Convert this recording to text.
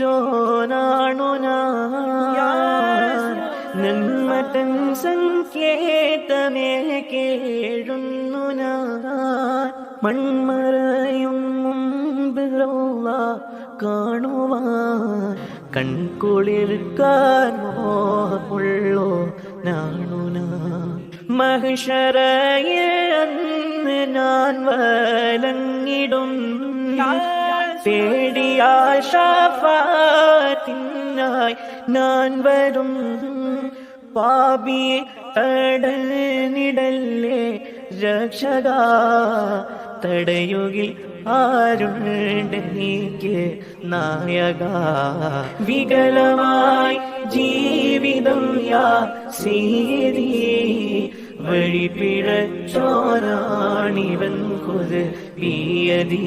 നീക്കിയോനാണു ഞാൻ നന്മതൻ സങ്കേതമേ കേഴുന്നു ഞാൻ മൺമറയും മുമ്പ് കാണുവാൻ കൺകുളിർക്കാൻ മോഹമുള്ളോ നാണു ഞാൻ മഹ്ശറയിൽ അന്ന് ഞാൻ വലങ്ങിടും പേടിയാൽ ശഫാഅത്തിനായി ഞാൻ വരും പാപിയെ തടഞ്ഞിടല്ലേ രക്ഷക തടയുകിൽ ആരുണ്ടെനിക്ക് നായക വികലമായി ജീവിതം യാ സീതി വഴി പിഴച്ചോരാണിവൻ കൊത് ബിയതി